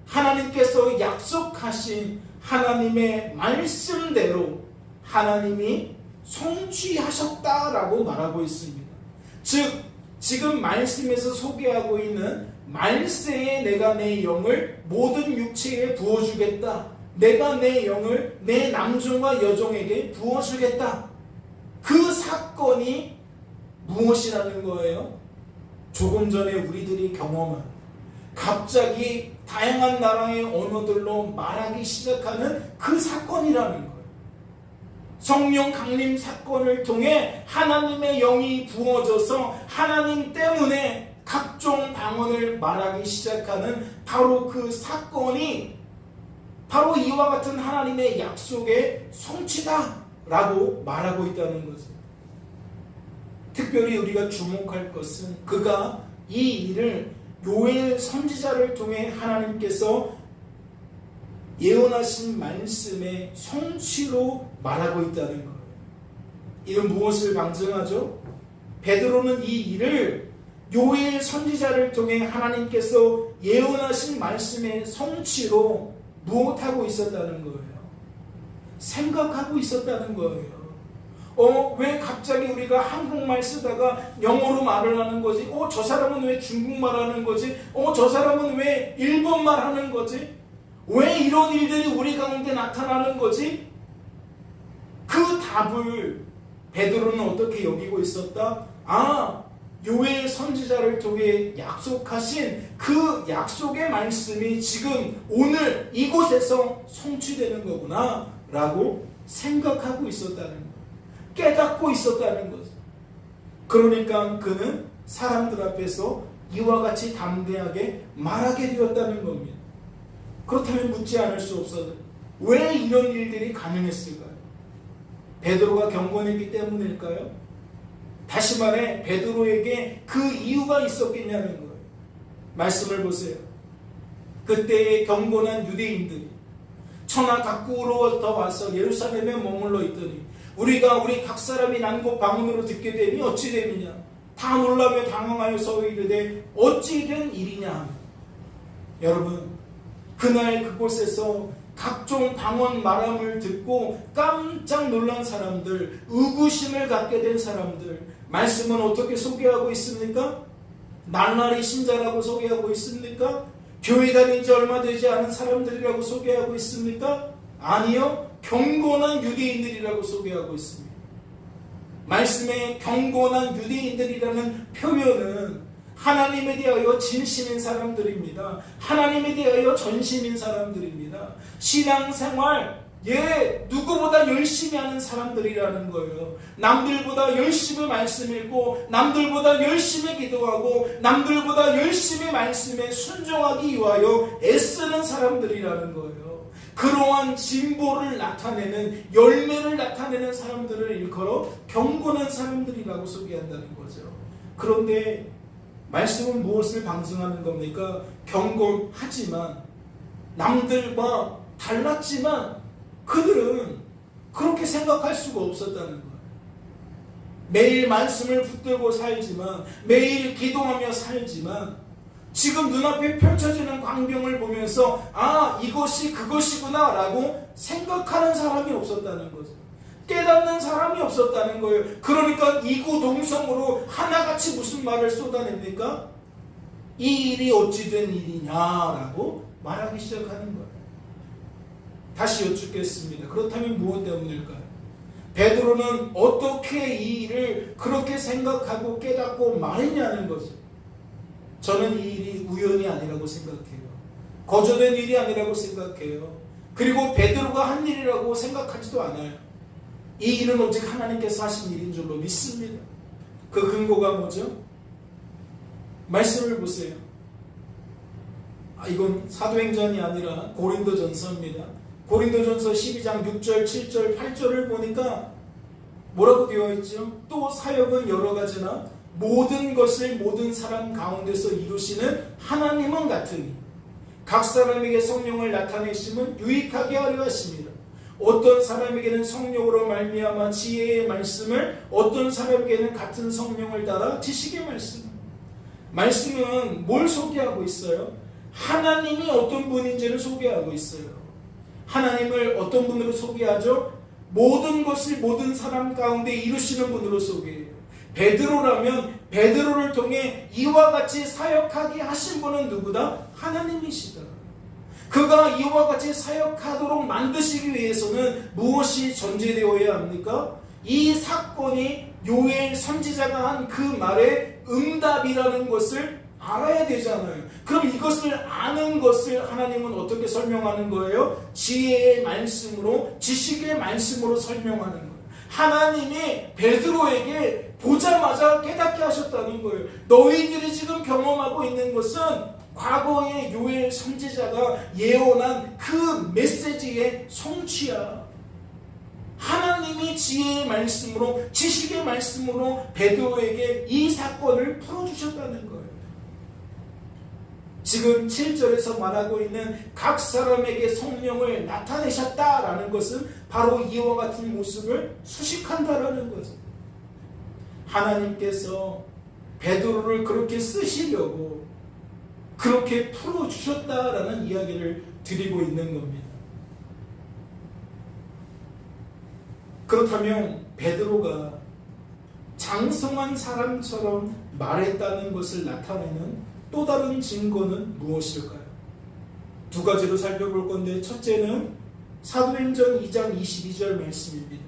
하나님께서 약속하신 하나님의 말씀대로 하나님이 성취하셨다라고 말하고 있습니다. 즉 지금 말씀에서 소개하고 있는 말세에 내가 내 영을 모든 육체에 부어주겠다. 내가 내 영을 내 남종과 여종에게 부어주겠다. 그 사건이 무엇이라는 거예요? 조금 전에 우리들이 경험한 갑자기 다양한 나라의 언어들로 말하기 시작하는 그 사건이라는 거예요. 성령 강림 사건을 통해 하나님의 영이 부어져서 하나님 때문에 각종 방언을 말하기 시작하는 바로 그 사건이 바로 이와 같은 하나님의 약속의 성취다라고 말하고 있다는 거죠. 특별히 우리가 주목할 것은 그가 이 일을 요엘 선지자를 통해 하나님께서 예언하신 말씀의 성취로 말하고 있다는 거예요. 이는 무엇을 방증하죠? 베드로는 이 일을 요엘 선지자를 통해 하나님께서 예언하신 말씀의 성취로 무엇하고 있었다는 거예요? 생각하고 있었다는 거예요. 왜 갑자기 우리가 한국말 쓰다가 영어로 말을 하는 거지? 저 사람은 왜 중국말 하는 거지? 저 사람은 왜 일본말 하는 거지? 왜 이런 일들이 우리 가운데 나타나는 거지? 그 답을 베드로는 어떻게 여기고 있었다? 요엘 선지자를 통해 약속하신 그 약속의 말씀이 지금 오늘 이곳에서 성취되는 거구나 라고 생각하고 있었다는 거예요. 깨닫고 있었다는 거죠. 그러니까 그는 사람들 앞에서 이와 같이 담대하게 말하게 되었다는 겁니다. 그렇다면 묻지 않을 수 없어요. 왜 이런 일들이 가능했을까요? 베드로가 경건했기 때문일까요? 다시 말해 베드로에게 그 이유가 있었겠냐는 거예요. 말씀을 보세요. 그때의 경건한 유대인들이 천하 각국으로부터 와서 예루살렘에 머물러 있더니 우리 각 사람이 난곳 방언으로 듣게 되니 어찌 됨이냐. 다 놀라며 당황하여서 이르되 어찌 된 일이냐. 여러분, 그날 그곳에서 각종 방언 말함을 듣고 깜짝 놀란 사람들, 의구심을 갖게 된 사람들, 말씀은 어떻게 소개하고 있습니까? 날라리 신자라고 소개하고 있습니까? 교회 다닌 지 얼마 되지 않은 사람들이라고 소개하고 있습니까? 아니요. 경건한 유대인들이라고 소개하고 있습니다. 말씀에 경건한 유대인들이라는 표현은 하나님에 대하여 진심인 사람들입니다. 하나님에 대하여 전심인 사람들입니다. 신앙생활 누구보다 열심히 하는 사람들이라는 거예요. 남들보다 열심히 말씀 읽고 남들보다 열심히 기도하고 남들보다 열심히 말씀에 순종하기 위하여 애쓰는 사람들이라는 거예요. 그러한 진보를 나타내는 열매를 나타내는 사람들을 일컬어 경건한 사람들이라고 소개한다는 거죠. 그런데 말씀은 무엇을 방증하는 겁니까? 경건하지만 남들과 달랐지만 그들은 그렇게 생각할 수가 없었다는 거예요. 매일 말씀을 붙들고 살지만 매일 기도하며 살지만 지금 눈앞에 펼쳐지는 광경을 보면서 이것이 그것이구나 라고 생각하는 사람이 없었다는 거죠. 깨닫는 사람이 없었다는 거예요. 그러니까 이구동성으로 하나같이 무슨 말을 쏟아냅니까? 이 일이 어찌 된 일이냐라고 말하기 시작하는 거예요. 다시 여쭙겠습니다. 그렇다면 무엇 때문일까요? 베드로는 어떻게 이 일을 그렇게 생각하고 깨닫고 말했냐는 거죠. 저는 이 일이 우연이 아니라고 생각해요. 거저된 일이 아니라고 생각해요. 그리고 베드로가 한 일이라고 생각하지도 않아요. 이 일은 오직 하나님께서 하신 일인 줄로 믿습니다. 그 근거가 뭐죠? 말씀을 보세요. 이건 사도행전이 아니라 고린도전서입니다. 고린도전서 12장 6절, 7절, 8절을 보니까 뭐라고 되어 있죠? 또 사역은 여러 가지나 모든 것을 모든 사람 가운데서 이루시는 하나님은 같으니 각 사람에게 성령을 나타내심은 유익하게 하려 하심이라. 어떤 사람에게는 성령으로 말미암아 지혜의 말씀을, 어떤 사람에게는 같은 성령을 따라 지식의 말씀을. 말씀은 뭘 소개하고 있어요? 하나님이 어떤 분인지를 소개하고 있어요. 하나님을 어떤 분으로 소개하죠? 모든 것을 모든 사람 가운데 이루시는 분으로 소개해요. 베드로라면 베드로를 통해 이와 같이 사역하게 하신 분은 누구다? 하나님이시다. 그가 이와 같이 사역하도록 만드시기 위해서는 무엇이 전제되어야 합니까? 이 사건이 요엘 선지자가 한 그 말의 응답이라는 것을 알아야 되잖아요. 그럼 이것을 아는 것을 하나님은 어떻게 설명하는 거예요? 지혜의 말씀으로, 지식의 말씀으로 설명하는 거예요. 하나님이 베드로에게 보자마자 깨닫게 하셨다는 거예요. 너희들이 지금 경험하고 있는 것은 과거의 요엘 선지자가 예언한 그 메시지의 성취야. 하나님이 지혜의 말씀으로, 지식의 말씀으로 베드로에게 이 사건을 풀어주셨다는 거예요. 지금 7절에서 말하고 있는 각 사람에게 성령을 나타내셨다라는 것은 바로 이와 같은 모습을 수식한다라는 거죠. 하나님께서 베드로를 그렇게 쓰시려고 그렇게 풀어주셨다라는 이야기를 드리고 있는 겁니다. 그렇다면 베드로가 장성한 사람처럼 말했다는 것을 나타내는 또 다른 증거는 무엇일까요? 두 가지로 살펴볼 건데, 첫째는 사도행전 2장 22절 말씀입니다.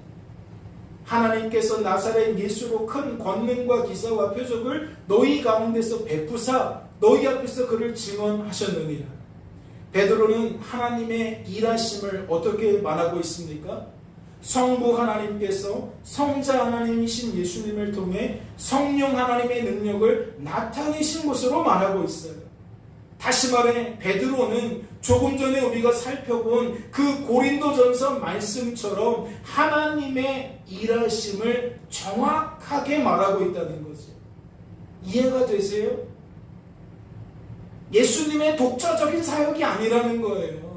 하나님께서 나사렛 예수로 큰 권능과 기사와 표적을 너희 가운데서 베푸사 너희 앞에서 그를 증언하셨느니라. 베드로는 하나님의 일하심을 어떻게 말하고 있습니까? 성부 하나님께서 성자 하나님이신 예수님을 통해 성령 하나님의 능력을 나타내신 것으로 말하고 있어요. 다시 말해 베드로는 조금 전에 우리가 살펴본 그 고린도전서 말씀처럼 하나님의 일하심을 정확하게 말하고 있다는 거죠. 이해가 되세요? 예수님의 독자적인 사역이 아니라는 거예요.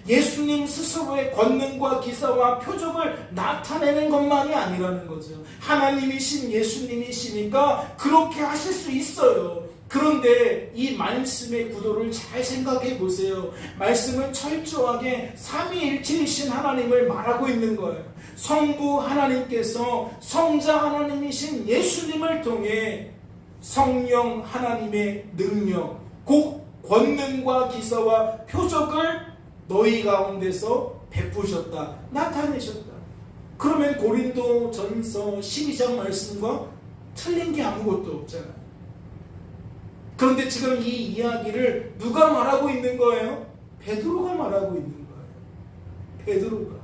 예수님 스스로의 권능과 기사와 표적을 나타내는 것만이 아니라는 거죠. 하나님이신 예수님이시니까 그렇게 하실 수 있어요. 그런데 이 말씀의 구도를 잘 생각해 보세요. 말씀은 철저하게 삼위일체이신 하나님을 말하고 있는 거예요. 성부 하나님께서 성자 하나님이신 예수님을 통해 성령 하나님의 능력, 곧 권능과 기사와 표적을 너희 가운데서 베푸셨다, 나타내셨다. 그러면 고린도전서 12장 말씀과 틀린 게 아무것도 없잖아요. 그런데 지금 이 이야기를 누가 말하고 있는 거예요? 베드로가 말하고 있는 거예요. 베드로가.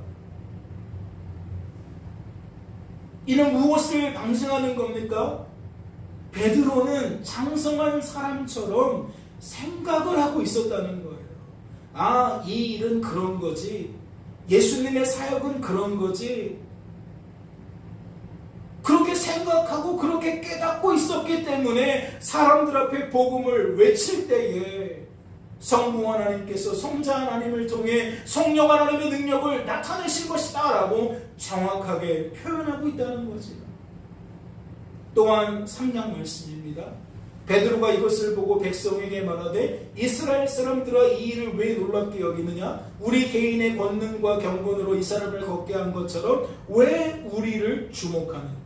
이는 무엇을 방증하는 겁니까? 베드로는 장성한 사람처럼 생각을 하고 있었다는 거예요. 아, 이 일은 그런 거지. 예수님의 사역은 그런 거지. 그렇게 생각하고 그렇게 깨닫고 있었기 때문에 사람들 앞에 복음을 외칠 때에 성부 하나님께서 성자 하나님을 통해 성령 하나님의 능력을 나타내신 것이다 라고 정확하게 표현하고 있다는 거지. 또한 3장 말씀입니다. 베드로가 이것을 보고 백성에게 말하되 이스라엘 사람들아 이 일을 왜 놀랍게 여기느냐? 우리 개인의 권능과 경건으로 이 사람을 걷게 한 것처럼 왜 우리를 주목하느냐?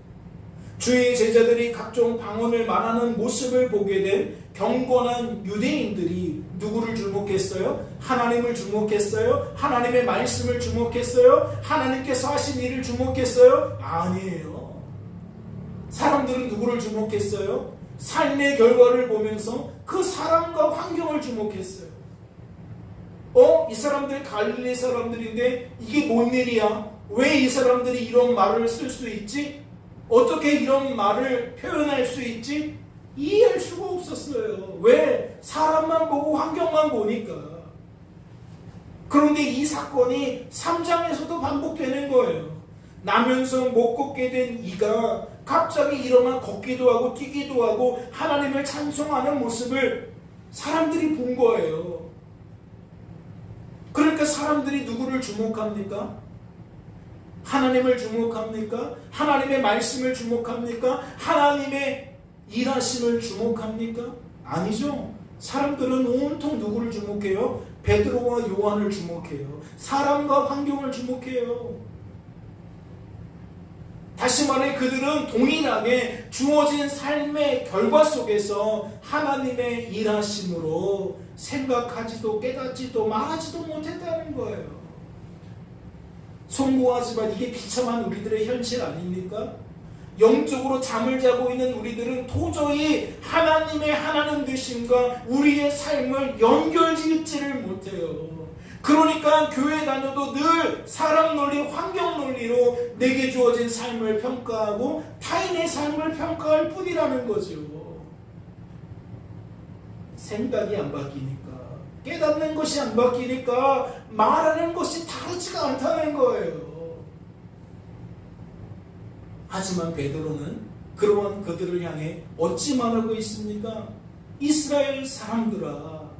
주의 제자들이 각종 방언을 말하는 모습을 보게 된 경건한 유대인들이 누구를 주목했어요? 하나님을 주목했어요? 하나님의 말씀을 주목했어요? 하나님께서 하신 일을 주목했어요? 아니에요. 사람들은 누구를 주목했어요? 삶의 결과를 보면서 그 사람과 환경을 주목했어요. 이 사람들 갈릴리 사람들인데 이게 뭔 일이야? 왜 이 사람들이 이런 말을 쓸 수 있지? 어떻게 이런 말을 표현할 수 있지? 이해할 수가 없었어요. 왜? 사람만 보고 환경만 보니까. 그런데 이 사건이 3장에서도 반복되는 거예요. 나면서 못 걷게 된 이가 갑자기 일어나 걷기도 하고 뛰기도 하고 하나님을 찬송하는 모습을 사람들이 본 거예요. 그러니까 사람들이 누구를 주목합니까? 하나님을 주목합니까? 하나님의 말씀을 주목합니까? 하나님의 일하심을 주목합니까? 아니죠. 사람들은 온통 누구를 주목해요? 베드로와 요한을 주목해요. 사람과 환경을 주목해요. 다시 말해 그들은 동일하게 주어진 삶의 결과 속에서 하나님의 일하심으로 생각하지도 깨닫지도 말하지도 못했다는 거예요. 송구하지만 이게 비참한 우리들의 현실 아닙니까? 영적으로 잠을 자고 있는 우리들은 도저히 하나님의 하나님 되심과 우리의 삶을 연결짓지를 못해요. 그러니까 교회 다녀도 늘 사람 논리, 환경 논리로 내게 주어진 삶을 평가하고 타인의 삶을 평가할 뿐이라는 거죠. 생각이 안 바뀌니까, 깨닫는 것이 안 바뀌니까 말하는 것이 다르지가 않다는 거예요. 하지만 베드로는 그러한 그들을 향해 어찌 말하고 있습니까? 이스라엘 사람들아,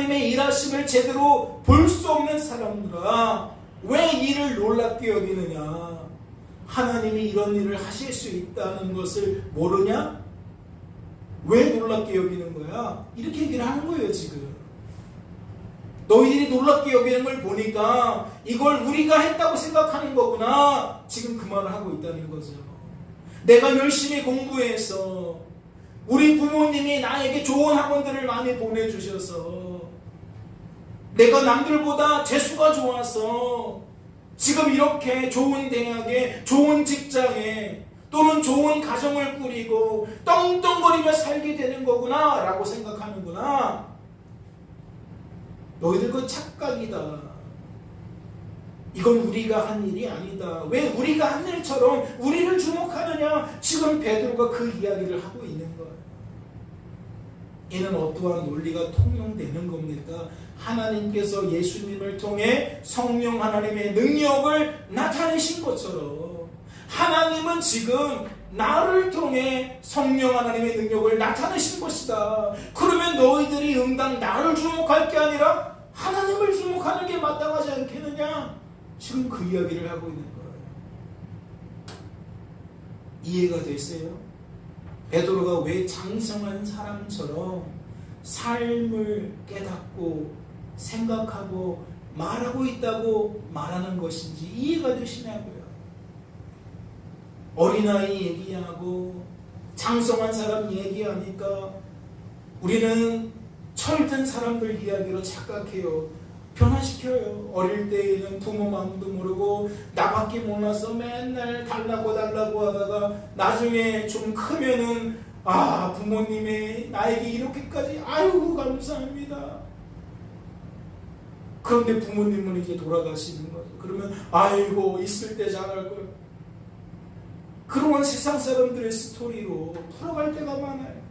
하나님의 일하심을 제대로 볼 수 없는 사람들아, 왜 이를 놀랍게 여기느냐? 하나님이 이런 일을 하실 수 있다는 것을 모르냐? 왜 놀랍게 여기는 거야? 이렇게 얘기를 하는 거예요. 지금 너희들이 놀랍게 여기는 걸 보니까 이걸 우리가 했다고 생각하는 거구나. 지금 그 말을 하고 있다는 거죠. 내가 열심히 공부해서 우리 부모님이 나에게 좋은 학원들을 많이 보내주셔서 내가 남들보다 재수가 좋아서 지금 이렇게 좋은 대학에, 좋은 직장에, 또는 좋은 가정을 꾸리고 떵떵거리며 살게 되는 거구나 라고 생각하는구나. 너희들 그 착각이다. 이건 우리가 한 일이 아니다. 왜 우리가 한 일처럼 우리를 주목하느냐? 지금 베드로가 그 이야기를 하고 있는 거예요. 이는 어떠한 논리가 통용되는 겁니까? 하나님께서 예수님을 통해 성령 하나님의 능력을 나타내신 것처럼 하나님은 지금 나를 통해 성령 하나님의 능력을 나타내신 것이다. 그러면 너희들이 응당 나를 주목할 게 아니라 하나님을 주목하는 게 마땅하지 않겠느냐? 지금 그 이야기를 하고 있는 거예요. 이해가 됐어요? 베드로가 왜 장성한 사람처럼 삶을 깨닫고 생각하고 말하고 있다고 말하는 것인지 이해가 되시냐고요. 어린아이 얘기하고 장성한 사람 얘기하니까 우리는 철든 사람들 이야기로 착각해요. 변화시켜요. 어릴 때에는 부모 마음도 모르고 나밖에 몰라서 맨날 달라고 하다가 나중에 좀 크면은 부모님이 나에게 이렇게까지 아이고 감사합니다. 그런데 부모님은 이제 돌아가시는 거죠. 그러면 아이고 있을 때 잘할 걸. 그런 세상 사람들의 스토리로 풀어갈 때가 많아요.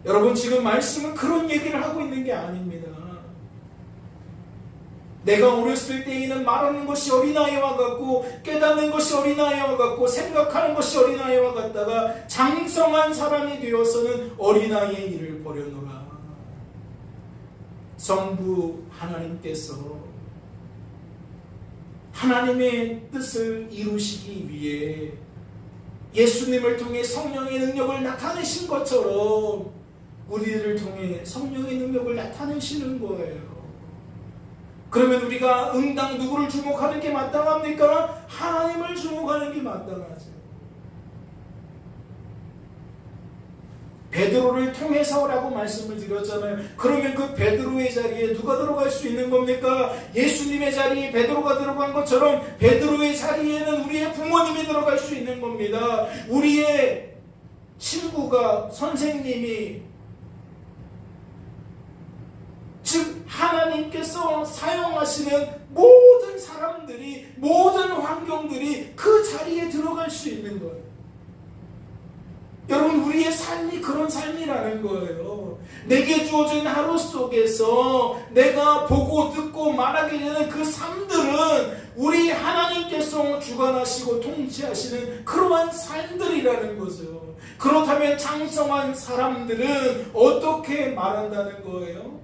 여러분 지금 말씀은 그런 얘기를 하고 있는 게 아닙니다. 내가 어렸을 때에는 말하는 것이 어린아이와 같고 깨닫는 것이 어린아이와 같고 생각하는 것이 어린아이와 같다가 장성한 사람이 되어서는 어린아이의 일을 버려놓으라. 성부 하나님께서 하나님의 뜻을 이루시기 위해 예수님을 통해 성령의 능력을 나타내신 것처럼 우리들을 통해 성령의 능력을 나타내시는 거예요. 그러면 우리가 응당 누구를 주목하는 게 마땅합니까? 하나님을 주목하는 게 마땅하죠. 베드로를 통해서라고 말씀을 드렸잖아요. 그러면 그 베드로의 자리에 누가 들어갈 수 있는 겁니까? 예수님의 자리에 베드로가 들어간 것처럼 베드로의 자리에는 우리의 부모님이 들어갈 수 있는 겁니다. 우리의 친구가, 선생님이, 즉 하나님께서 사용하시는 모든 사람들이, 모든 환경들이 그 자리에 들어갈 수 있는 거예요. 여러분 우리의 삶이 그런 삶이라는 거예요. 내게 주어진 하루 속에서 내가 보고 듣고 말하게 되는 그 삶들은 우리 하나님께서 주관하시고 통치하시는 그러한 삶들이라는 거죠. 그렇다면 장성한 사람들은 어떻게 말한다는 거예요?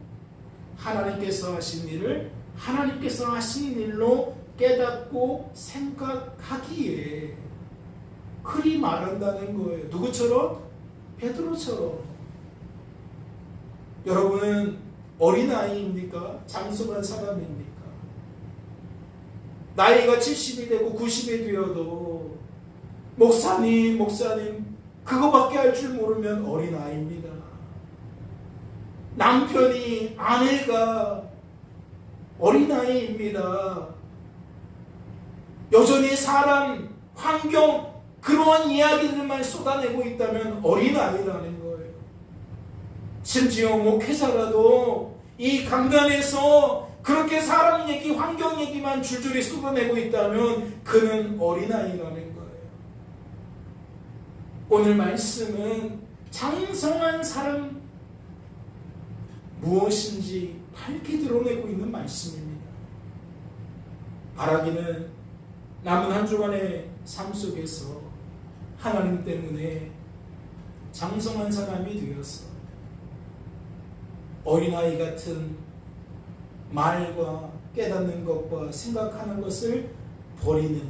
하나님께서 하신 일을 하나님께서 하신 일로 깨닫고 생각하기에 그리 말한다는 거예요. 누구처럼? 베드로처럼. 여러분은 어린아이입니까? 장성한 사람입니까? 나이가 70이 되고 90이 되어도 목사님 그거밖에 할 줄 모르면 어린아이입니다. 남편이, 아내가 어린아이입니다. 여전히 사람, 환경, 그러한 이야기들만 쏟아내고 있다면 어린아이라는 거예요. 심지어 목회자라도 이 강단에서 그렇게 사람 얘기, 환경 얘기만 줄줄이 쏟아내고 있다면 그는 어린아이라는 거예요. 오늘 말씀은 장성한 사람 무엇인지 밝게 드러내고 있는 말씀입니다. 바라기는 남은 한 주간의 삶 속에서 하나님 때문에 장성한 사람이 되어서 어린아이 같은 말과 깨닫는 것과 생각하는 것을 버리는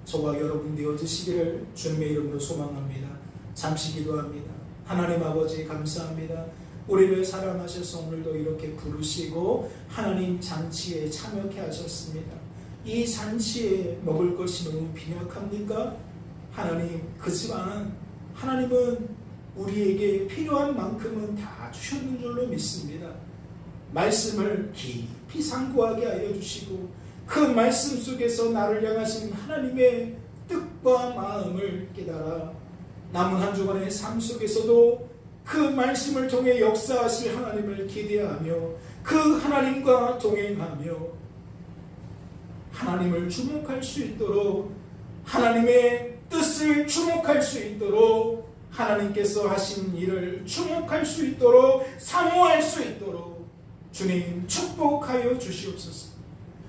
저와 여러분 되어주시기를 주님의 이름으로 소망합니다. 잠시 기도합니다. 하나님 아버지 감사합니다. 우리를 사랑하셔서 오늘도 이렇게 부르시고 하나님 잔치에 참여케 하셨습니다. 이 잔치에 먹을 것이 너무 빈약합니까? 하나님, 그지만 하나님은 우리에게 필요한 만큼은 다 주셨는 줄로 믿습니다. 말씀을 깊이 상고하게 하여 주시고 그 말씀 속에서 나를 향하신 하나님의 뜻과 마음을 깨달아 남은 한 주간의 삶 속에서도 그 말씀을 통해 역사하실 하나님을 기대하며 그 하나님과 동행하며 하나님을 주목할 수 있도록 하나님의 뜻을 주목할 수 있도록 하나님께서 하신 일을 주목할 수 있도록 사모할 수 있도록 주님 축복하여 주시옵소서.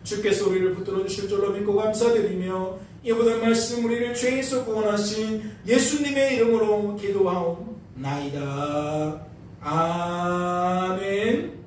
주께서 우리를 붙들어 주실 줄로 믿고 감사드리며 이 모든 말씀 우리를 죄에서 구원하신 예수님의 이름으로 기도하옵나이다. 아멘.